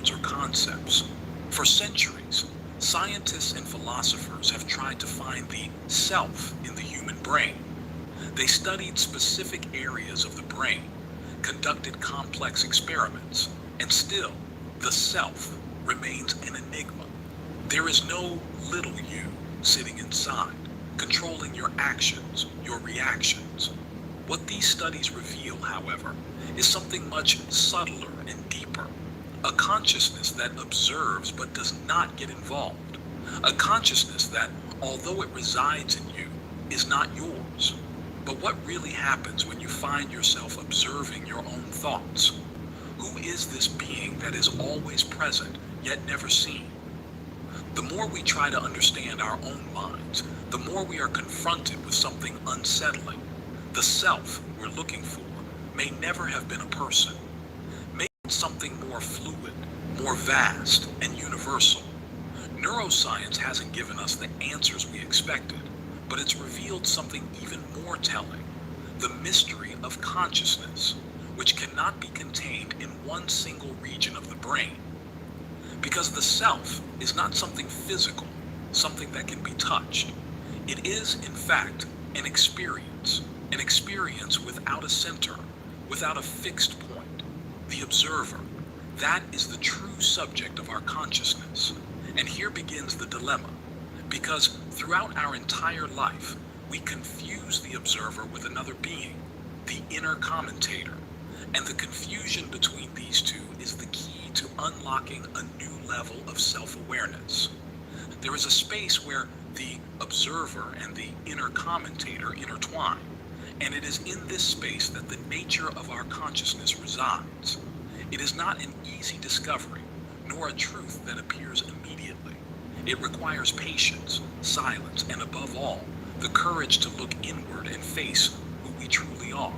words or concepts. For centuries, scientists and philosophers have tried to find the self in the human brain. They studied specific areas of the brain, conducted complex experiments, and still, the self remains an enigma. There is no little you sitting inside, controlling your actions, your reactions. What these studies reveal, however, is something much subtler and deeper. A consciousness that observes but does not get involved. A consciousness that, although it resides in you, is not yours. But what really happens when you find yourself observing your own thoughts? Who is this being that is always present, yet never seen? The more we try to understand our own minds, the more we are confronted with something unsettling. The self we're looking for may never have been a person. Maybe it's something more fluid, more vast, and universal. Neuroscience hasn't given us the answers we expected, but it's revealed something even more telling: the mystery of consciousness, which cannot be contained in one single region of the brain. Because the self is not something physical, something that can be touched. It is, in fact, an experience without a center, without a fixed point. The observer, that is the true subject of our consciousness. And here begins the dilemma, because throughout our entire life, we confuse the observer with another being, the inner commentator. And the confusion between these two is the key to unlocking a new level of self-awareness. There is a space where the observer and the inner commentator intertwine, and it is in this space that the nature of our consciousness resides. It is not an easy discovery, nor a truth that appears immediately. It requires patience, silence, and above all, the courage to look inward and face who we truly are.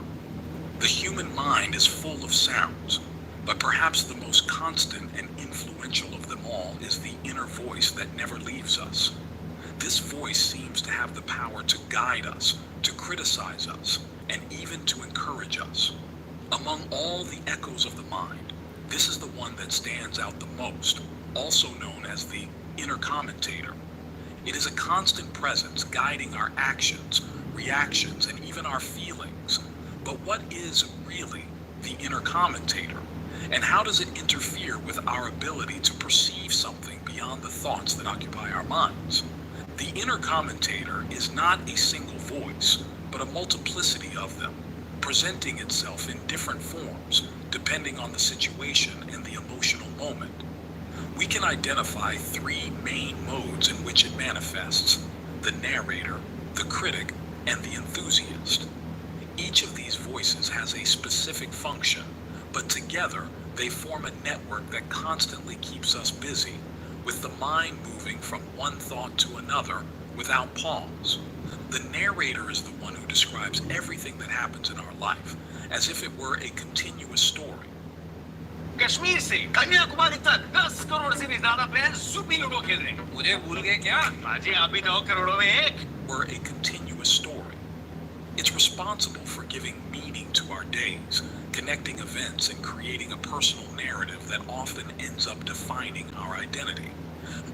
The human mind is full of sounds, but perhaps the most constant and influential of them all is the inner voice that never leaves us. This voice seems to have the power to guide us, to criticize us, and even to encourage us. Among all the echoes of the mind, this is the one that stands out the most, also known as the inner commentator. It is a constant presence guiding our actions, reactions, and even our feelings. But what is really the inner commentator? And how does it interfere with our ability to perceive something beyond the thoughts that occupy our minds? The inner commentator is not a single voice, but a multiplicity of them, presenting itself in different forms, depending on the situation and the emotional moment. We can identify three main modes in which it manifests: the narrator, the critic, and the enthusiast. Each of these voices has a specific function, but together they form a network that constantly keeps us busy, with the mind moving from one thought to another without pause. The narrator is the one who describes everything that happens in our life, as if it were a continuous story. Kashmir से कन्याकुमारी तक 10 करोड़ से भी ज्यादा player soupy ludo खेल रहे हैं। मुझे भूल गए क्या? बाजी आप ही 9 करोड़ों में एक। We're a continuous story. It's responsible for giving meaning to our days, connecting events, and creating a personal narrative that often ends up defining our identity.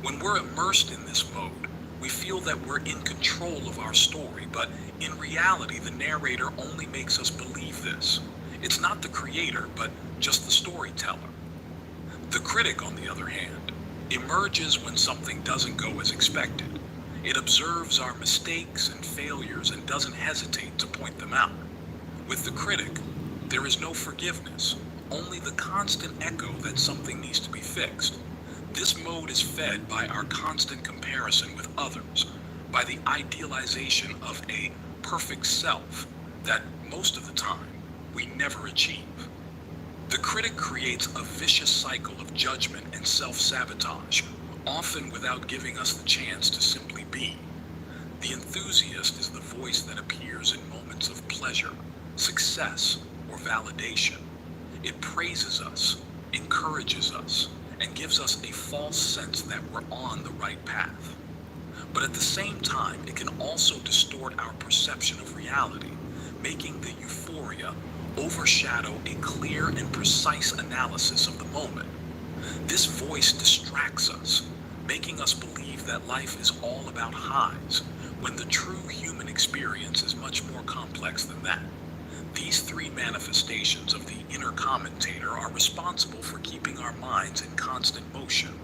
When we're immersed in this mode, we feel that we're in control of our story, but in reality, the narrator only makes us believe this. It's not the creator, but just the storyteller. The critic, on the other hand, emerges when something doesn't go as expected. It observes our mistakes and failures and doesn't hesitate to point them out. With the critic, there is no forgiveness, only the constant echo that something needs to be fixed. This mode is fed by our constant comparison with others, by the idealization of a perfect self that most of the time we never achieve. The critic creates a vicious cycle of judgment and self-sabotage, often without giving us the chance to simply be. The enthusiast is the voice that appears in moments of pleasure, success, or validation. It praises us, encourages us, and gives us a false sense that we're on the right path. But at the same time, it can also distort our perception of reality, making the euphoria overshadow a clear and precise analysis of the moment. This voice distracts us, making us believe that life is all about highs, when the true human experience is much more complex than that. These three manifestations of the inner commentator are responsible for keeping our minds in constant motion.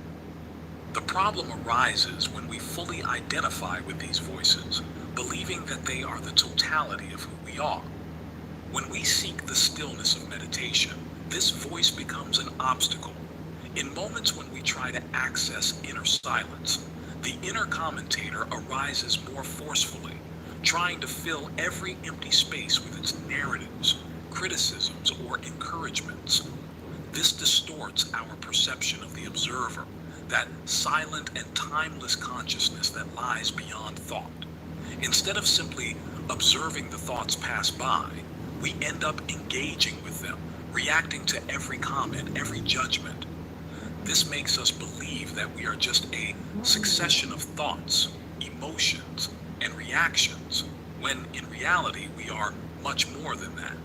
The problem arises when we fully identify with these voices, believing that they are the totality of who we are. When we seek the stillness of meditation, this voice becomes an obstacle. In moments when we try to access inner silence, the inner commentator arises more forcefully, trying to fill every empty space with its narratives, criticisms, or encouragements. This distorts our perception of the observer, that silent and timeless consciousness that lies beyond thought. Instead of simply observing the thoughts pass by, we end up engaging with them, reacting to every comment, every judgment. This makes us believe that we are just a succession of thoughts, emotions, and reactions, when in reality we are much more than that.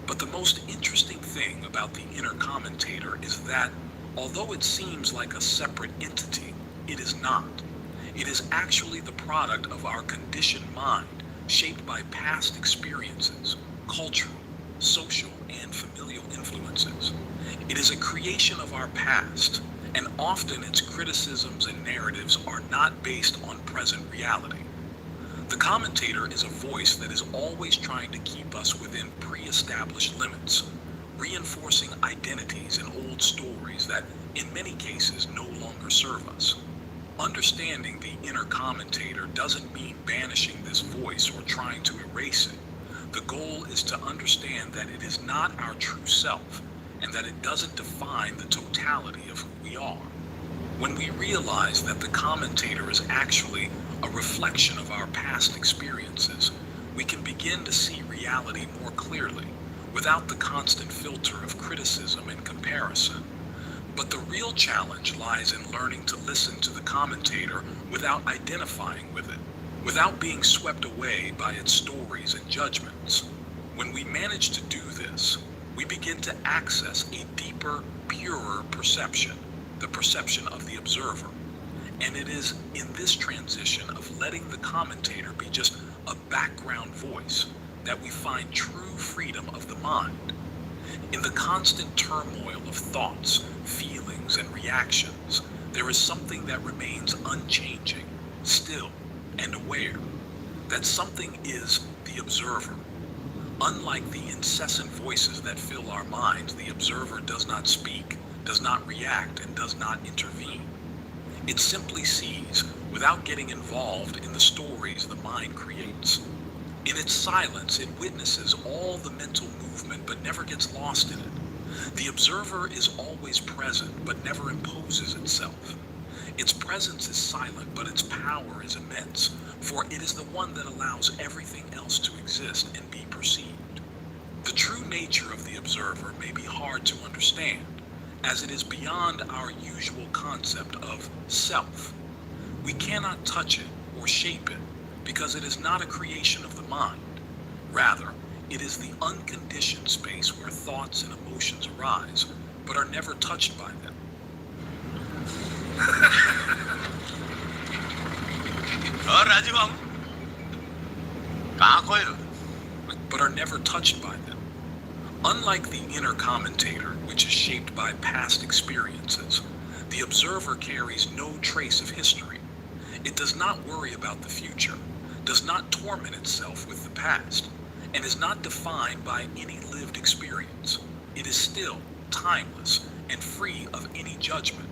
But the most interesting thing about the inner commentator is that, although it seems like a separate entity, it is not. It is actually the product of our conditioned mind, shaped by past experiences, cultural, social, and familial influences. It is a creation of our past, and often its criticisms and narratives are not based on present reality. The commentator is a voice that is always trying to keep us within pre-established limits, reinforcing identities and old stories that, in many cases, no longer serve us. Understanding the inner commentator doesn't mean banishing this voice or trying to erase it. The goal is to understand that it is not our true self, and that it doesn't define the totality of who we are. When we realize that the commentator is actually a reflection of our past experiences, we can begin to see reality more clearly, without the constant filter of criticism and comparison. But the real challenge lies in learning to listen to the commentator without identifying with it, without being swept away by its stories and judgments. When we manage to do this, we begin to access a deeper, purer perception, the perception of the observer. And it is in this transition of letting the commentator be just a background voice that we find true freedom of the mind. In the constant turmoil of thoughts, feelings, and reactions, there is something that remains unchanging, still, and aware. That something is the observer. Unlike the incessant voices that fill our minds, the observer does not speak, does not react, and does not intervene. It simply sees, without getting involved in the stories the mind creates. In its silence, it witnesses all the mental movement but never gets lost in it. The observer is always present but never imposes itself. Its presence is silent, but its power is immense, for it is the one that allows everything else to exist and be perceived. The true nature of the observer may be hard to understand, as it is beyond our usual concept of self. We cannot touch it or shape it, because it is not a creation of the mind. Rather, it is the unconditioned space where thoughts and emotions arise, but are never touched by them. और राजू बाबू कहाँ खोए हो? But are never touched by them. Unlike the inner commentator, which is shaped by past experiences, the observer carries no trace of history. It does not worry about the future, does not torment itself with the past, and is not defined by any lived experience. It is still, timeless, and free of any judgment.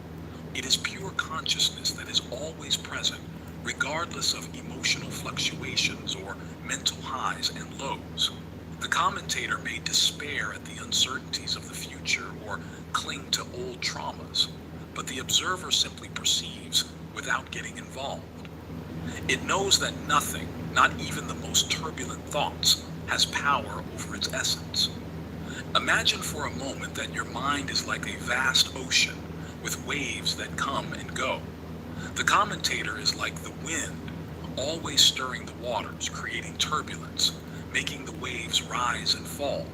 It is pure consciousness that is always present, regardless of emotional fluctuations or mental highs and lows. The commentator may despair at the uncertainties of the future or cling to old traumas, but the observer simply perceives without getting involved. It knows that nothing, not even the most turbulent thoughts, has power over its essence. Imagine for a moment that your mind is like a vast ocean with waves that come and go. The commentator is like the wind, always stirring the waters, creating turbulence, making the waves rise and fall.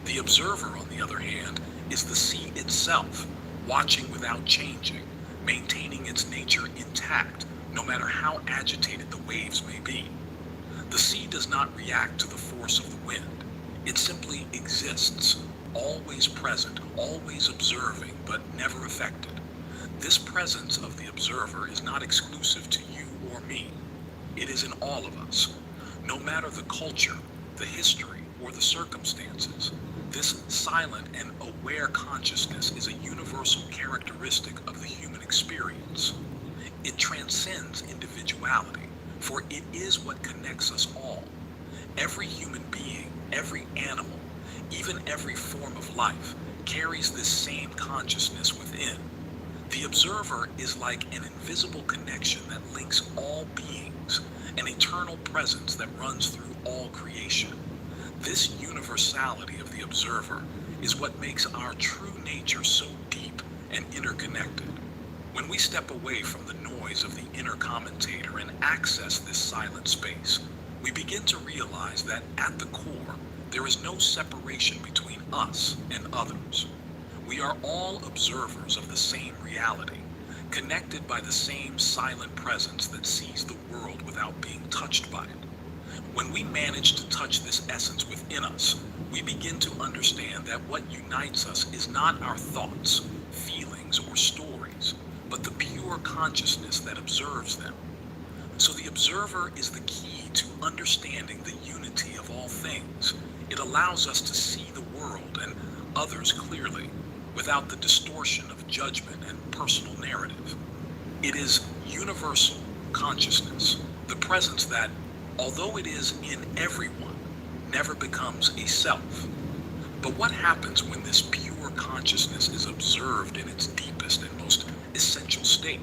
The observer, on the other hand, is the sea itself, watching without changing, maintaining its nature intact, no matter how agitated the waves may be. The sea does not react to the force of the wind. It simply exists, always present, always observing, but never affected. This presence of the observer is not exclusive to you or me. It is in all of us. No matter the culture, the history, or the circumstances, this silent and aware consciousness is a universal characteristic of the human experience. It transcends individuality, for it is what connects us all. Every human being, every animal, even every form of life, carries this same consciousness within. The observer is like an invisible connection that links all beings, an eternal presence that runs through all creation. This universality of the observer is what makes our true nature so deep and interconnected. When we step away from the noise of the inner commentator and access this silent space, we begin to realize that at the core, there is no separation between us and others. We are all observers of the same reality, connected by the same silent presence that sees the world without being touched by it. When we manage to touch this essence within us, we begin to understand that what unites us is not our thoughts, feelings, or stories, but the pure consciousness that observes them. So the observer is the key to understanding the unity of all things. It allows us to see the world and others clearly, without the distortion of judgment and personal narrative. It is universal consciousness, the presence that, although it is in everyone, never becomes a self. But what happens when this pure consciousness is observed in its deepest and most essential state?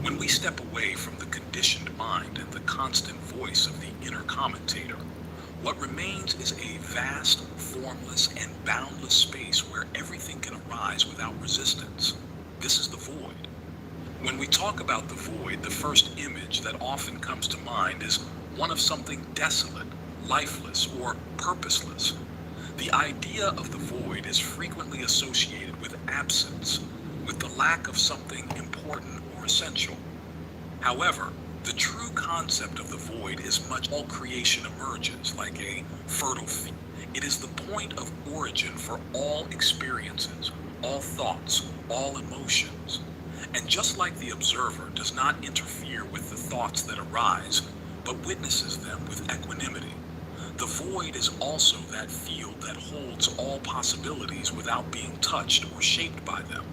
When we step away from the conditioned mind and the constant voice of the inner commentator, what remains is a vast, formless, and boundless space where everything can arise without resistance. This is the void. When we talk about the void, the first image that often comes to mind is one of something desolate, lifeless, or purposeless. The idea of the void is frequently associated with absence, with the lack of something important or essential. However, the true concept of the void is much all creation emerges, like a fertile field. It is the point of origin for all experiences, all thoughts, all emotions. And just like the observer does not interfere with the thoughts that arise, but witnesses them with equanimity, the void is also that field that holds all possibilities without being touched or shaped by them.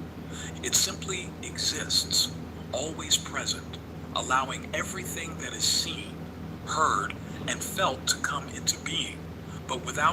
It simply exists, always present, allowing everything that is seen, heard, and felt to come into being, but without